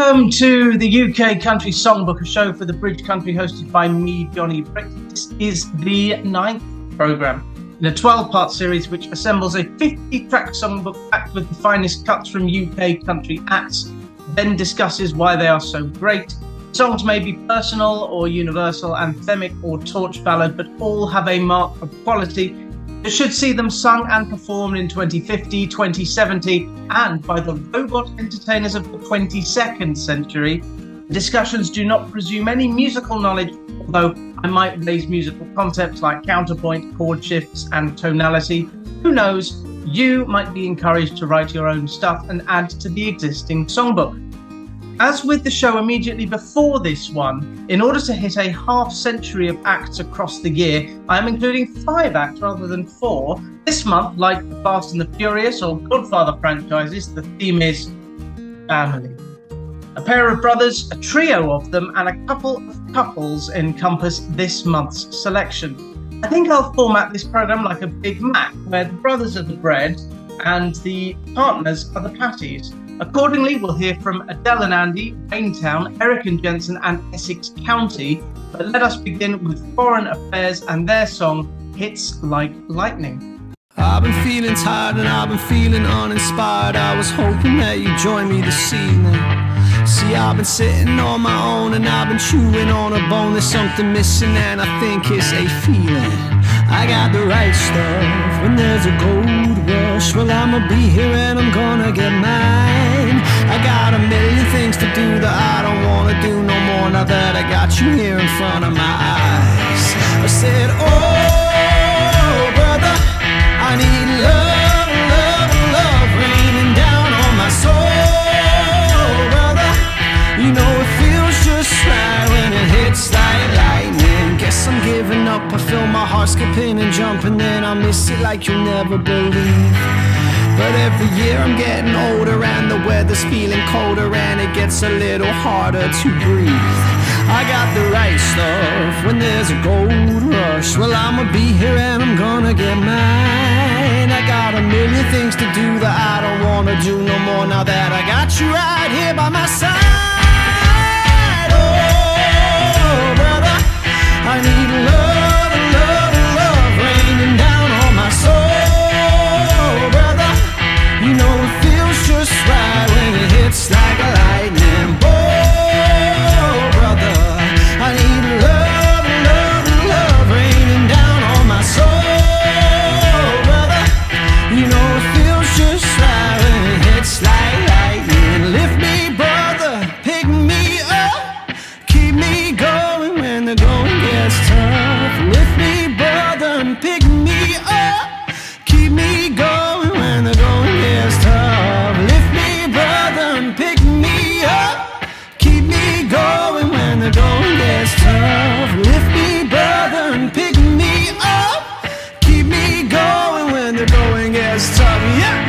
Welcome to the UK Country Songbook, a show for the Bridge Country hosted by me, Jonny Brick. This is the 9th programme in a 12-part series which assembles a 50-track songbook packed with the finest cuts from UK country acts, then discusses why they are so great. Songs may be personal or universal, anthemic or torch ballad, but all have a mark of quality. You should see them sung and performed in 2050, 2070, and by the robot entertainers of the 22nd century. The discussions do not presume any musical knowledge, although I might raise musical concepts like counterpoint, chord shifts, and tonality. Who knows? You might be encouraged to write your own stuff and add to the existing songbook. As with the show immediately before this one, in order to hit a half-century of acts across the year, I am including 5 acts rather than 4. This month, like the Fast and the Furious or Godfather franchises, the theme is family. A pair of brothers, a trio of them, and a couple of couples encompass this month's selection. I think I'll format this programme like a Big Mac, where the brothers are the bread and the partners are the patties. Accordingly, we'll hear from Adele and Andy, Raintown, Eric Jensen and Essex County. But let us begin with Foreign Affairs and their song, Hits Like Lightning. I've been feeling tired and I've been feeling uninspired. I was hoping that you'd join me this evening. See, I've been sitting on my own and I've been chewing on a bone. There's something missing and I think it's a feeling. I got the right stuff when there's a gold rush. Well, I'ma be here and I'm gonna get mine. I got a million things to do that I don't wanna do no more now that I got you here in front of my eyes. I said, oh, brother, I need love, love, love raining down on my soul, brother. You know it feels just right when it hits like lightning. Guess I'm giving up, I feel my heart skipping and jumping, then I miss it like you'll never believe. But every year I'm getting older and the weather's feeling colder and it gets a little harder to breathe. I got the right stuff when there's a gold rush. Well, I'ma be here and I'm gonna get mine. I got a million things to do that I don't wanna do no more now that I got you right here by my side. Oh, brother, I need love, love, love raining down on my soul, brother. You know it feels just right when it hits like a lightning bolt, brother. I need love, love, love raining down on my soul, brother. You know it feels just right when it hits like lightning. Lift me, brother, pick me up, keep me going when the going gets tough. Lift me, brother, and pick me up, keep me going when the going gets tough. Lift me, brother, and pick me up, keep me going when the going gets tough. Lift me, brother, and pick me up, keep me going when the going gets tough. Yeah!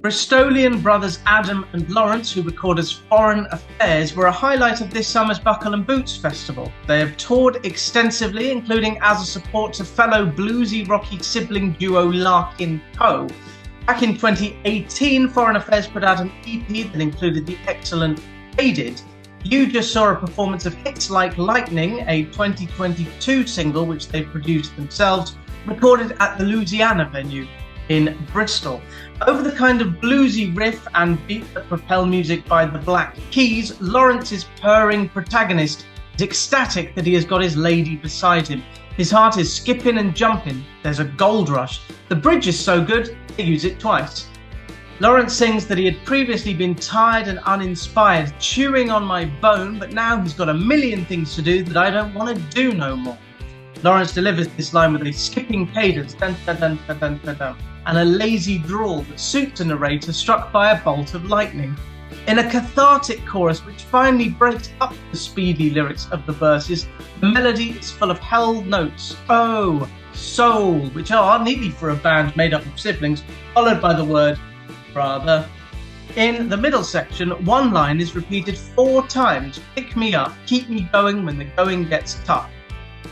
Bristolian brothers Adam and Lawrence, who record as Foreign Affairs, were a highlight of this summer's Buckle and Boots Festival. They have toured extensively, including as a support to fellow bluesy rocky sibling duo Larkin Poe. Back in 2018, Foreign Affairs put out an EP that included the excellent Faded. You just saw a performance of Hits Like Lightning, a 2022 single which they produced themselves, recorded at the Louisiana venue. in Bristol. Over the kind of bluesy riff and beat that propel music by the Black Keys, Lawrence's purring protagonist is ecstatic that he has got his lady beside him. His heart is skipping and jumping. There's a gold rush. The bridge is so good, they use it twice. Lawrence sings that he had previously been tired and uninspired, chewing on my bone, but now he's got a million things to do that I don't want to do no more. Lawrence delivers this line with a skipping cadence, dun, dun, dun, dun, dun, dun, dun, and a lazy drawl that suits a narrator struck by a bolt of lightning. In a cathartic chorus which finally breaks up the speedy lyrics of the verses, the melody is full of held notes, oh, soul, which are neatly for a band made up of siblings, followed by the word brother. In the middle section, one line is repeated 4 times, pick me up, keep me going when the going gets tough.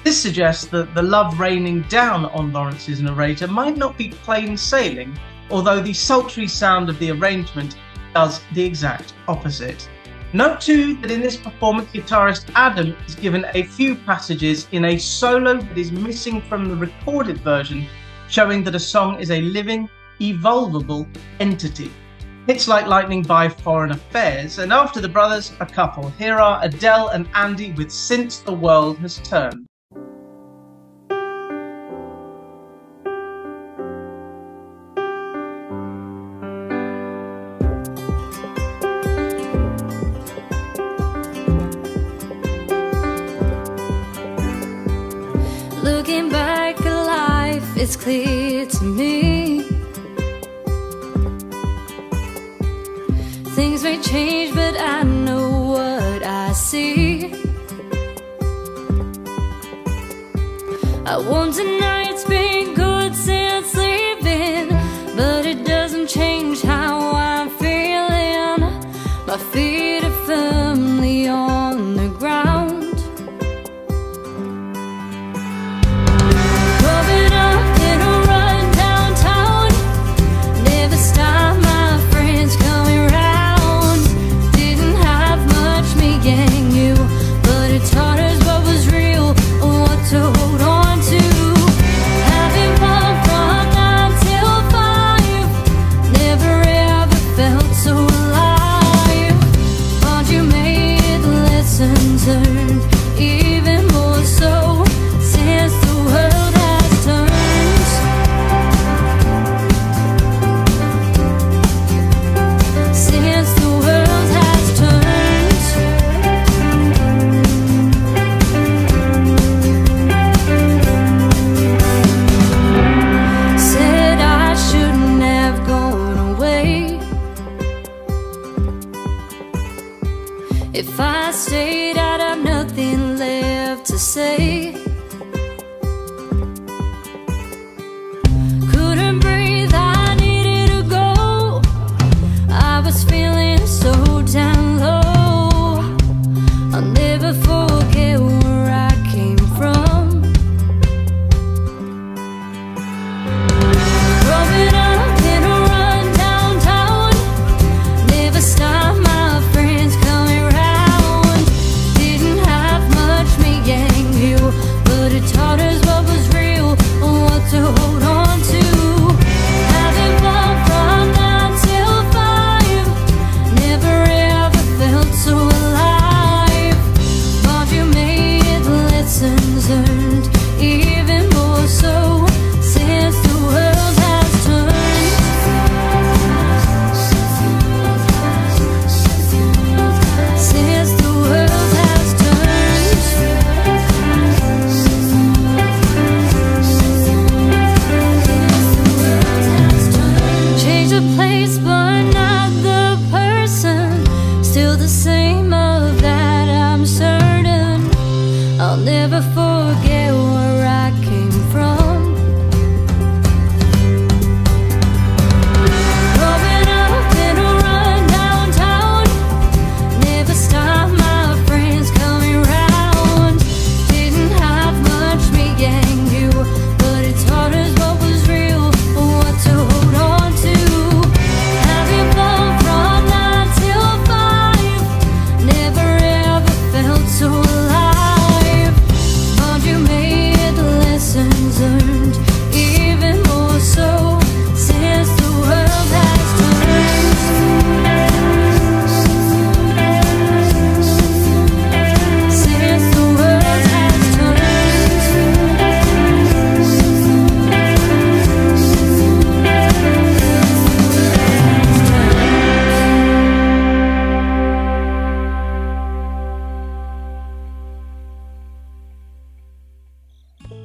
This suggests that the love raining down on Lawrence's narrator might not be plain sailing, although the sultry sound of the arrangement does the exact opposite. Note too that in this performance, guitarist Adam is given a few passages in a solo that is missing from the recorded version, showing that a song is a living, evolvable entity. Hits Like Lightning by Foreign Affairs, and after the brothers, a couple. Here are Adele and Andy with Since the World Has Turned. Looking back at life, it's clear to me things may change, but I know what I see. I won't deny it's been good since leaving, but it doesn't change how I'm feeling. My feet are firmly on the ground. Growing up in a run downtown, never stopped my friends coming round. Didn't have much me and you, but it taught us what was real, what to hold on to. Having fun from 9 till 5, never ever felt so alive. But you made the lessons learned even more so since the world has turned. Since the world has turned. Said I shouldn't have gone away. If I stayed, I'd have nothing left to say. Couldn't breathe, I needed to go. I was feeling so down low. I'll never forget where I came from. Growing up in a run downtown, never stopped my friends coming round. Didn't have much me and you, but it taught us what was real, what to hold on to. Having fun from 9 till 5, never ever felt so alive. But you made the lessons learned even more so since the world has turned. Since the world has turned. Change the place but not the person. Still the same, of that I'm certain. I'll never forget where I came from. Growing up in a run downtown, never stopped my friends coming round. Didn't have much me and you, but it taught us what was real, what to hold on to. Having fun from 9 till 5, never ever felt so alive.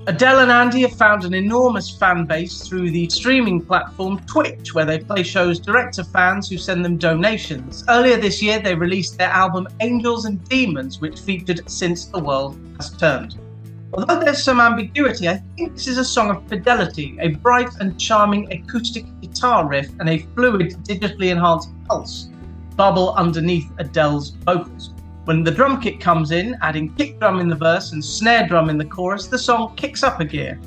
Adele and Andy have found an enormous fan base through the streaming platform Twitch, where they play shows direct to fans who send them donations. Earlier this year, they released their album Angels and Demons, which featured Since the World Has Turned. Although there's some ambiguity, I think this is a song of fidelity, a bright and charming acoustic guitar riff and a fluid, digitally enhanced pulse bubble underneath Adele's vocals. When the drum kit comes in, adding kick drum in the verse and snare drum in the chorus, the song kicks up a gear.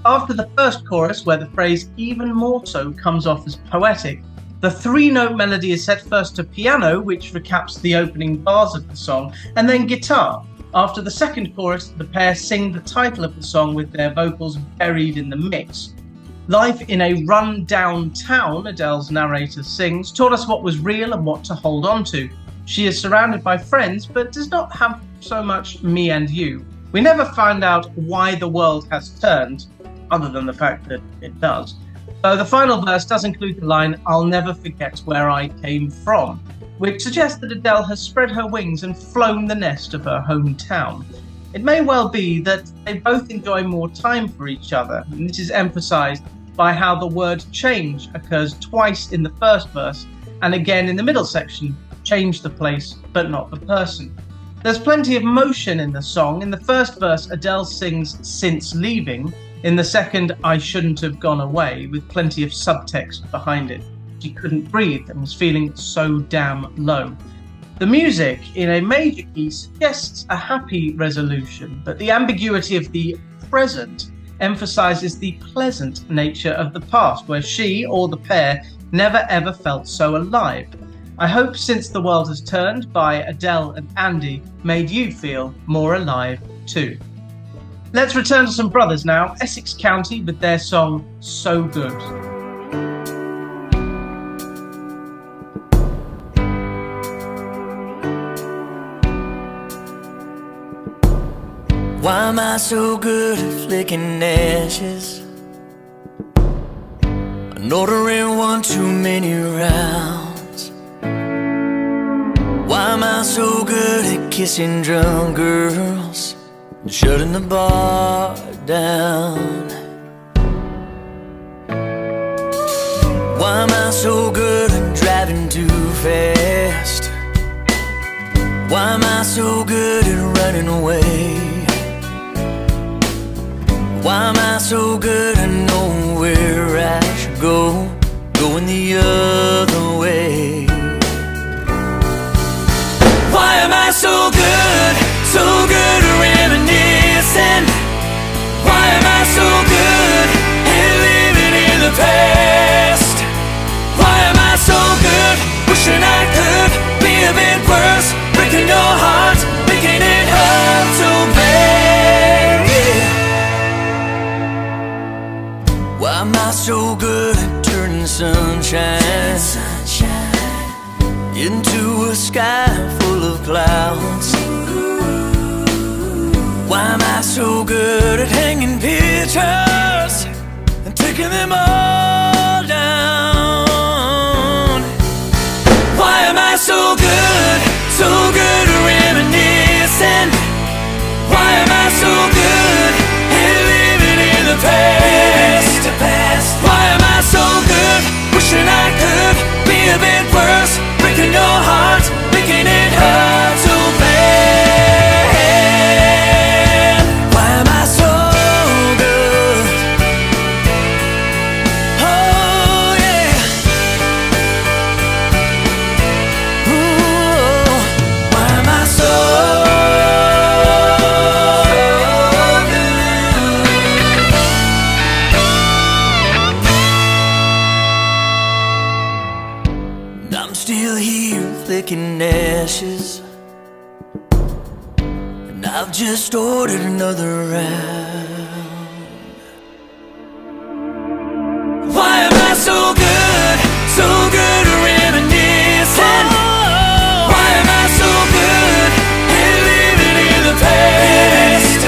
After the first chorus, where the phrase even more so comes off as poetic, the three-note melody is set first to piano, which recaps the opening bars of the song, and then guitar. After the second chorus, the pair sing the title of the song with their vocals buried in the mix. Life in a run-down town, Adele's narrator sings, taught us what was real and what to hold on to. She is surrounded by friends, but does not have so much me and you. We never find out why the world has turned, other than the fact that it does. So the final verse does include the line, "I'll never forget where I came from," which suggests that Adele has spread her wings and flown the nest of her hometown. It may well be that they both enjoy more time for each other, and this is emphasised by how the word change occurs twice in the first verse and again in the middle section. Change the place, but not the person. There's plenty of motion in the song. In the first verse, Adele sings "since leaving." In the second, "I shouldn't have gone away," with plenty of subtext behind it. She couldn't breathe and was feeling so damn low. The music, in a major key, suggests a happy resolution, but the ambiguity of the present emphasises the pleasant nature of the past, where she, or the pair, never ever felt so alive. I hope Since the World Has Turned by Adele and Andy made you feel more alive too. Let's return to some brothers now, Essex County with their song So Good. Why am I so good at flicking ashes? I'm ordering one too many rounds. Why am I so good at kissing drunk girls and shutting the bar down? Why am I so good at driving too fast? Why am I so good at running away? Why am I so good at knowing where I should go, going the other way? Why am I so good at reminiscing? Why am I so good at living in the past? Why am I so good, wishing I could be a bit worse, breaking your heart, making it hurt so bad, yeah. Why am I so good at turning sunshine into a sky full of clouds? Why am I so good at hanging pictures and taking them all down? Why am I so good at reminiscing? Why am I so good at living in the past? Why am I so good, wishing I could be a bit worse, breaking your heart, making it hurt so bad? Why am I so good? Oh yeah. Ooh, why am I so good? I'm still here flicking ashes, and I've just ordered another round. Why am I so good at reminiscing? Why am I so good at living in the past?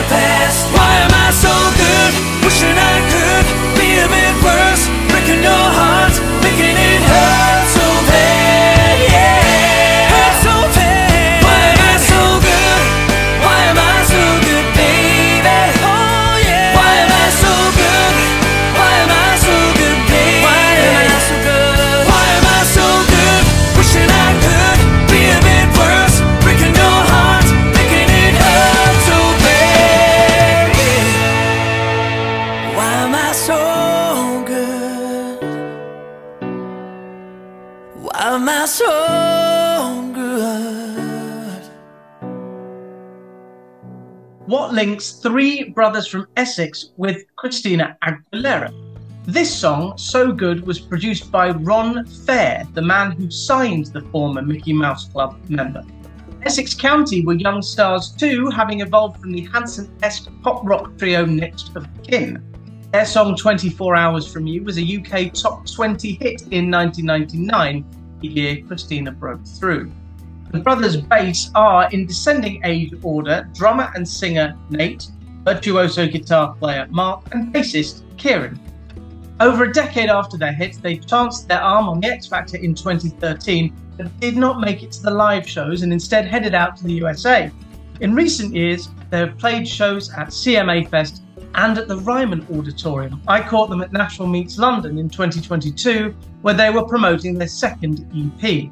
Why am I so good, wishing I could be a bit worse, breaking your heart, making it hurt so bad, yeah. Hurt so bad. Why am I so good? Why am I so good, baby? Oh yeah. Why What links three brothers from Essex with Christina Aguilera? This song, So Good, was produced by Ron Fair, the man who signed the former Mickey Mouse Club member. Essex County were young stars too, having evolved from the Hanson-esque pop-rock trio Next of Kin. Their song 24 Hours From You was a UK top 20 hit in 1999, the year Christina broke through. The brothers' bass are, in descending age order, drummer and singer Nate, virtuoso guitar player Mark, and bassist Kieran. Over a decade after their hit, they chanced their arm on the X Factor in 2013, but did not make it to the live shows and instead headed out to the USA. In recent years, they have played shows at CMA Fest and at the Ryman Auditorium. I caught them at Nashville Meets London in 2022, where they were promoting their second EP.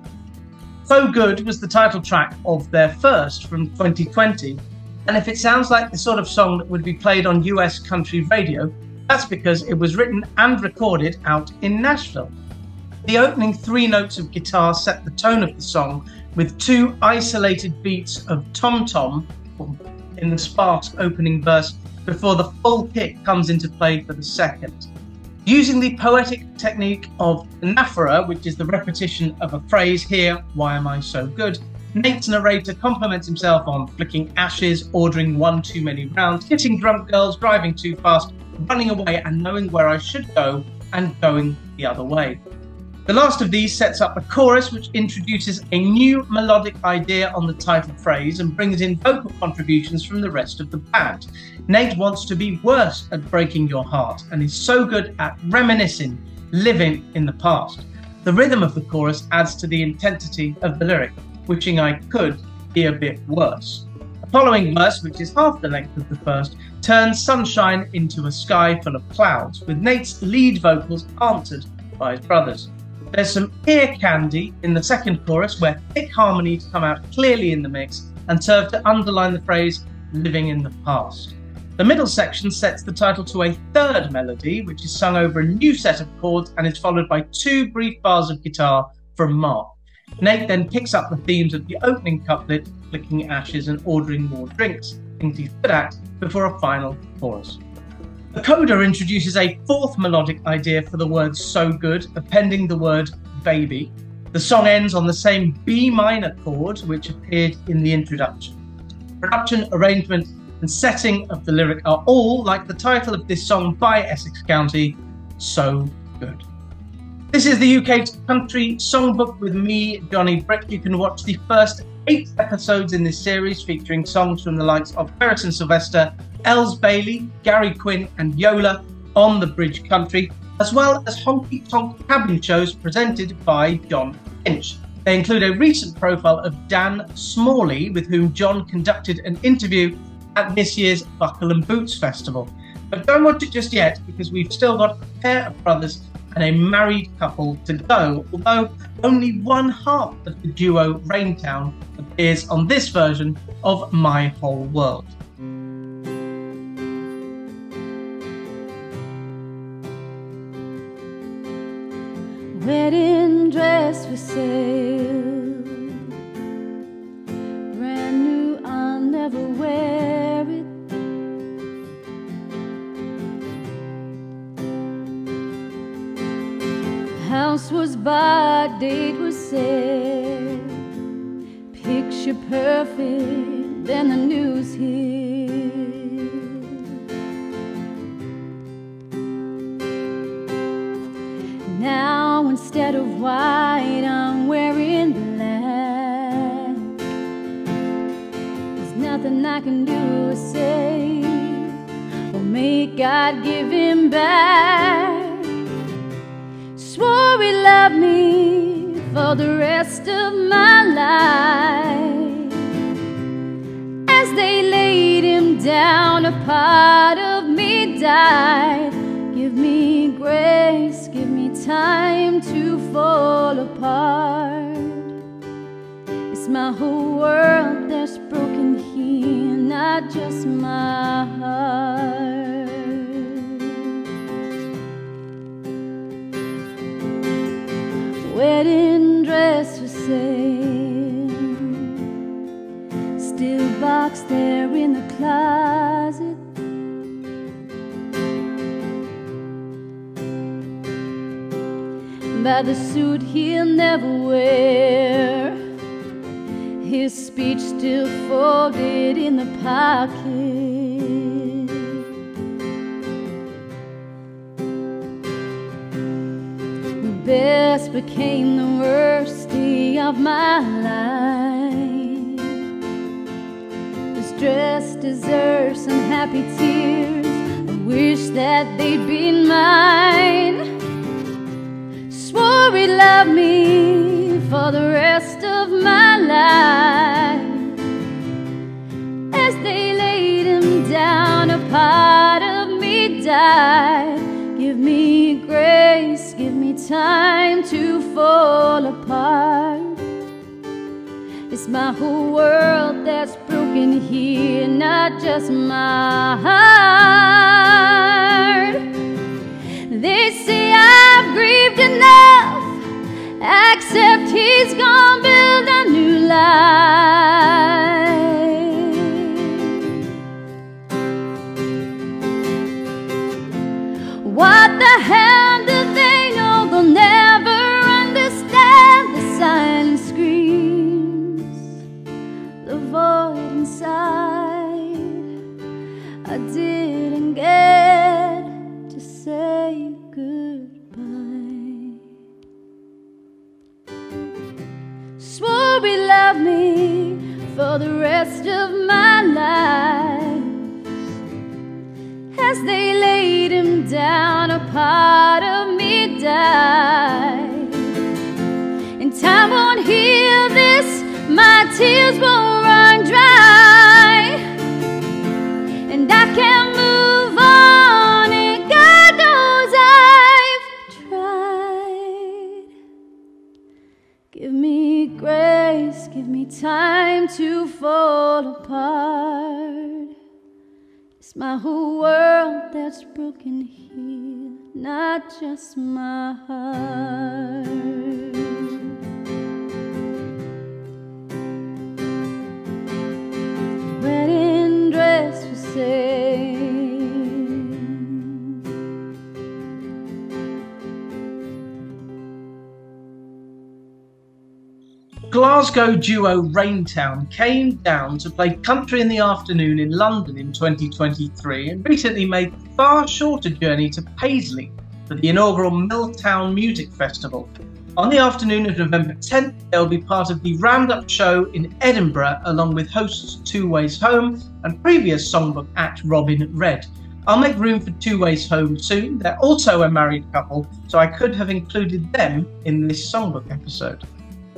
So Good was the title track of their first from 2020, and if it sounds like the sort of song that would be played on US country radio, that's because it was written and recorded out in Nashville. The opening three notes of guitar set the tone of the song, with two isolated beats of tom-tom in the sparse opening verse before the full kick comes into play for the second. Using the poetic technique of anaphora, which is the repetition of a phrase, here, why am I so good, Nate's narrator compliments himself on flicking ashes, ordering one too many rounds, hitting drunk girls, driving too fast, running away and knowing where I should go and going the other way. The last of these sets up a chorus which introduces a new melodic idea on the title phrase and brings in vocal contributions from the rest of the band. Nate wants to be worse at breaking your heart and is so good at reminiscing, living in the past. The rhythm of the chorus adds to the intensity of the lyric, wishing I could be a bit worse. The following verse, which is half the length of the first, turns sunshine into a sky full of clouds, with Nate's lead vocals answered by his brothers. There's some ear candy in the second chorus, where thick harmonies come out clearly in the mix and serve to underline the phrase, living in the past. The middle section sets the title to a third melody, which is sung over a new set of chords and is followed by two brief bars of guitar from Mark. Nate then picks up the themes of the opening couplet, flicking ashes and ordering more drinks, things he's good at, before a final chorus. The coda introduces a fourth melodic idea for the word so good, appending the word baby. The song ends on the same B minor chord which appeared in the introduction. Production, arrangement, and setting of the lyric are all, like the title of this song by Essex County, So Good. This is the UK Country Songbook with me, Jonny Brick. You can watch the first 8 episodes in this series featuring songs from the likes of Ferris and Sylvester, Els Bailey, Gary Quinn and Yola on the Bridge Country, as well as honky tonk cabin shows presented by John Finch. They include a recent profile of Dan Smalley, with whom John conducted an interview at this year's Buckle and Boots Festival. But don't watch it just yet, because we've still got a pair of brothers and a married couple to go, although only one half of the duo Raintown appears on this version of My Whole World. Wedding dress for sale, brand new, I'll never wear it. House was bought, date was set, picture perfect, then the news hit. Now instead of white, I'm wearing black. There's nothing I can do or say or make God give him back. Swore he loved me for the rest of my life. As they laid him down, a part of me died. Give me grace, give me time to fall apart. It's my whole world that's broken here, not just my heart. Wedding dress for sale, still boxed there in the closet. by the suit he'll never wear, his speech still folded in the pocket. The best became the worst day of my life. The stress deserves some happy tears. I wish that they'd been mine. Swore he'd love me for the rest of my life. As they laid him down, a part of me died. Give me grace, give me time to fall apart. It's my whole world that's broken here, not just my heart. They say I've grieved enough, accept he's gone, build a new life. What the hell do they know? They'll never understand the silent screams, the void inside. I didn't get to say goodbye. Swore he loved me for the rest of my life. As they laid him down, a part of me died. And time won't heal this, my tears won't run dry. And I can't move on, and God knows I've tried. Give me grace, give me time to fall apart. It's my whole world that's broken here, not just my heart. Wedding dress for sale. Glasgow duo Raintown came down to play country in the afternoon in London in 2023 and recently made the far shorter journey to Paisley for the inaugural Milltown Music Festival. On the afternoon of November 10th, they'll be part of the roundup show in Edinburgh along with hosts Two Ways Home and previous songbook act Robin Red. I'll make room for Two Ways Home soon. They're also a married couple, so I could have included them in this songbook episode.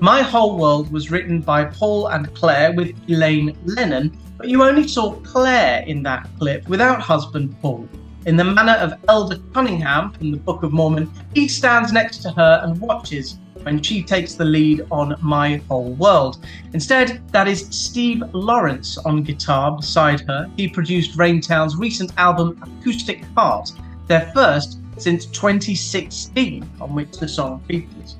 My Whole World was written by Paul and Claire with Elaine Lennon, but you only saw Claire in that clip without husband Paul. In the manner of Elder Cunningham from the Book of Mormon, he stands next to her and watches when she takes the lead on My Whole World. Instead, that is Steve Lawrence on guitar beside her. He produced Raintown's recent album Acoustic Heart, their first since 2016, on which the song features.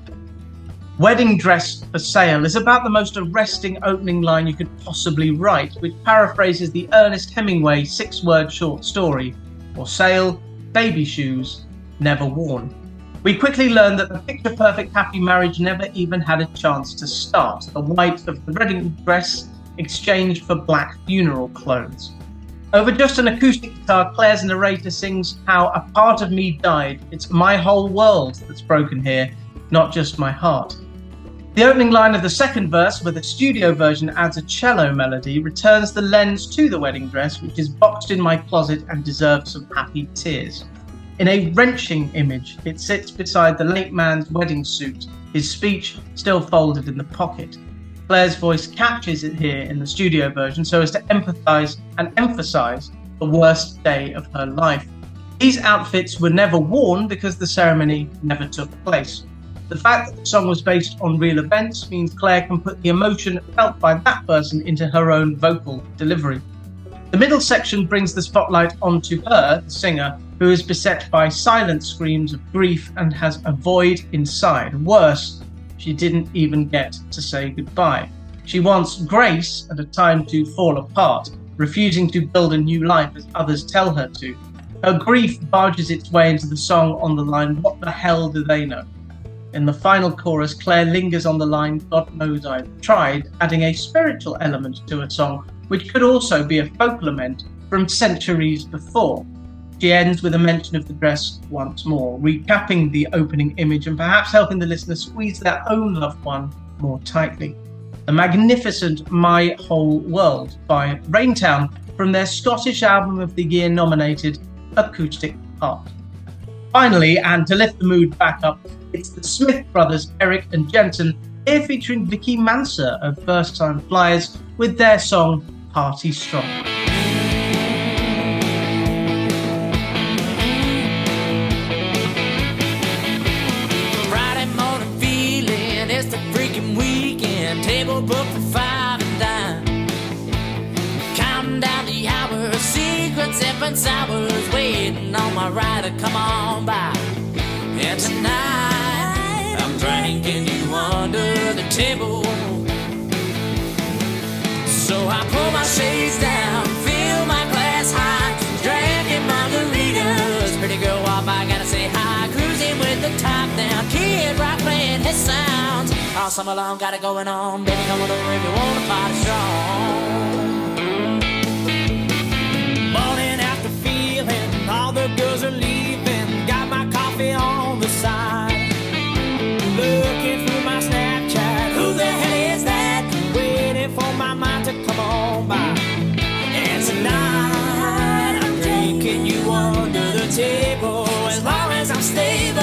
Wedding Dress for Sale is about the most arresting opening line you could possibly write, which paraphrases the Ernest Hemingway 6-word short story, For Sale, Baby Shoes, Never Worn. We quickly learn that the picture-perfect happy marriage never even had a chance to start, the white of the wedding dress exchanged for black funeral clothes. Over just an acoustic guitar, Claire's narrator sings how a part of me died. It's my whole world that's broken here, not just my heart. The opening line of the second verse, where the studio version adds a cello melody, returns the lens to the wedding dress, which is boxed in my closet and deserves some happy tears. In a wrenching image, it sits beside the late man's wedding suit, his speech still folded in the pocket. Claire's voice captures it here in the studio version so as to empathise and emphasise the worst day of her life. These outfits were never worn because the ceremony never took place. The fact that the song was based on real events means Claire can put the emotion felt by that person into her own vocal delivery. The middle section brings the spotlight onto her, the singer, who is beset by silent screams of grief and has a void inside. Worse, she didn't even get to say goodbye. She wants grace and a time to fall apart, refusing to build a new life as others tell her to. Her grief barges its way into the song on the line, "What the hell do they know?" In the final chorus, Claire lingers on the line, "God knows I've tried," adding a spiritual element to a song, which could also be a folk lament from centuries before. She ends with a mention of the dress once more, recapping the opening image and perhaps helping the listener squeeze their own loved one more tightly. The magnificent My Whole World by Raintown from their Scottish Album of the Year nominated Acoustic Art. Finally, and to lift the mood back up, it's the Smith brothers, Eric and Jensen, here featuring Vicky Manser of First Time Flyers with their song Party Strong. Friday morning feeling, it's the freaking weekend, table booked for 5 and dime. Counting down the hours, secrets and sours, waiting on my ride to come on by. And tonight, I'm drinking you under the table. So I pull my shades down, fill my glass high, drinking margaritas. Pretty girl walk by, gotta say hi, cruising with the top down, Kid Rock playing his sounds. All summer long, got it going on, baby, come on over if you wanna party strong. Morning after feeling, all the girls are leaving, got my coffee on the side, looking through my Snapchat, who the hell is that, waiting for my mind to come on by. And tonight I'm drinking you under the table, as long as I'm stable.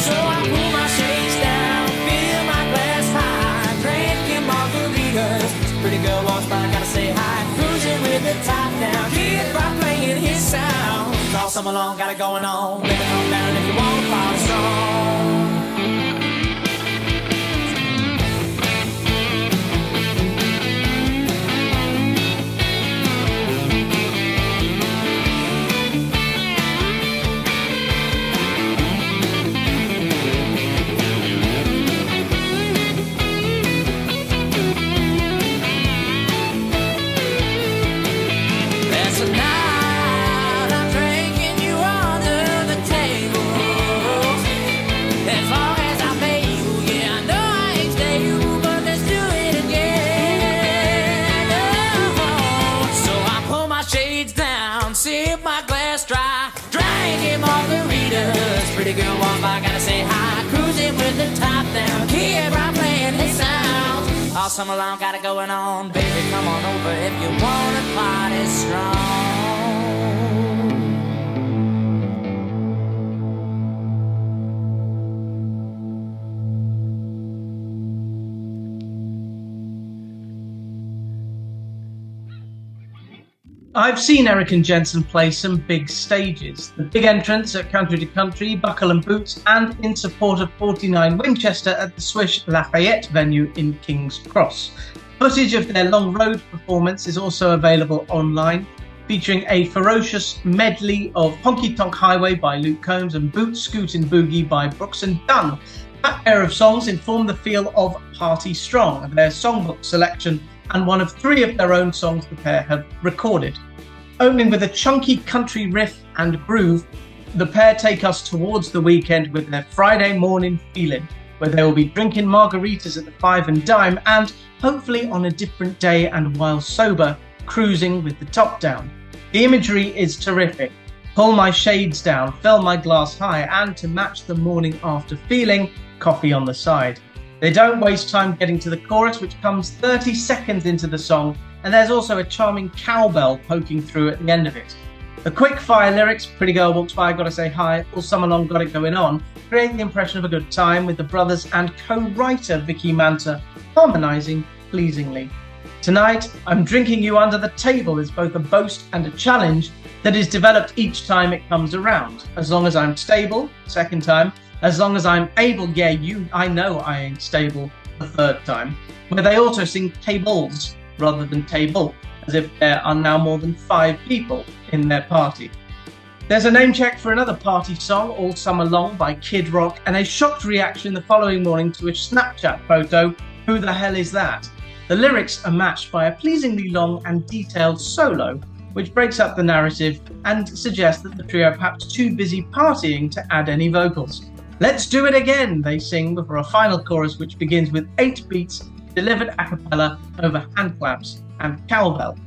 So I pull my shades down, fill my glass high, drinking margaritas. Pretty girl walks by, gotta say hi, cruising with the top down, Kid Rock playing his sound. All summer long, got it going on, baby, come down if you want to party strong. Pretty girl walk by, gotta say hi, cruising with the top down, Kid Rock playing his sounds. All summer long, got it going on, baby, come on over if you wanna party strong. I've seen Eric and Jensen play some big stages. The big entrance at Country to Country, Buckle and Boots, and in support of 49 Winchester at the Swish Lafayette venue in King's Cross. Footage of their Long Road performance is also available online, featuring a ferocious medley of Honky Tonk Highway by Luke Combs and Boot Scootin' Boogie by Brooks and Dunn. That pair of songs inform the feel of Party Strong, their songbook selection, and one of 3 of their own songs the pair have recorded. Opening with a chunky country riff and groove, the pair take us towards the weekend with their Friday morning feeling, where they will be drinking margaritas at the Five and Dime and, hopefully on a different day and while sober, cruising with the top down. The imagery is terrific. Pull my shades down, fill my glass high, and to match the morning after feeling, coffee on the side. They don't waste time getting to the chorus, which comes 30 seconds into the song, and there's also a charming cowbell poking through at the end of it. The quick fire lyrics, Pretty Girl Walks By, Gotta Say Hi, All Summer Long, Got It Going On, create the impression of a good time, with the brothers and co-writer Vicky Manser harmonising pleasingly. Tonight, I'm Drinking You Under the Table is both a boast and a challenge that is developed each time it comes around. As long as I'm stable, second time. As long as I'm able, yeah, I know I ain't stable, the third time. Where they also sing tables rather than table, as if there are now more than 5 people in their party. There's a name check for another party song, All Summer Long by Kid Rock, and a shocked reaction the following morning to a Snapchat photo, Who the Hell Is That? The lyrics are matched by a pleasingly long and detailed solo, which breaks up the narrative and suggests that the trio are perhaps too busy partying to add any vocals. Let's do it again, they sing before a final chorus which begins with 8 beats delivered a cappella over hand claps and cowbell.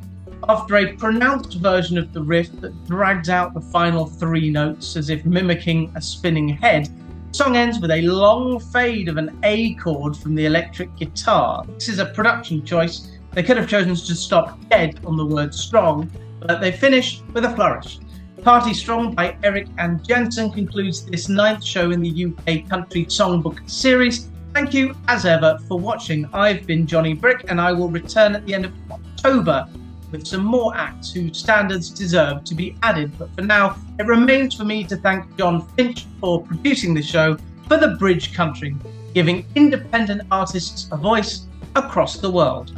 After a pronounced version of the riff that drags out the final 3 notes as if mimicking a spinning head, the song ends with a long fade of an A chord from the electric guitar. This is a production choice. They could have chosen to stop dead on the word strong, but they finish with a flourish. Party Strong by Eric and Jensen concludes this 9th show in the UK Country Songbook series. Thank you, as ever, for watching. I've been Jonny Brick, and I will return at the end of October with some more acts whose standards deserve to be added. But for now, it remains for me to thank John Finch for producing the show for the Bridge Country, giving independent artists a voice across the world.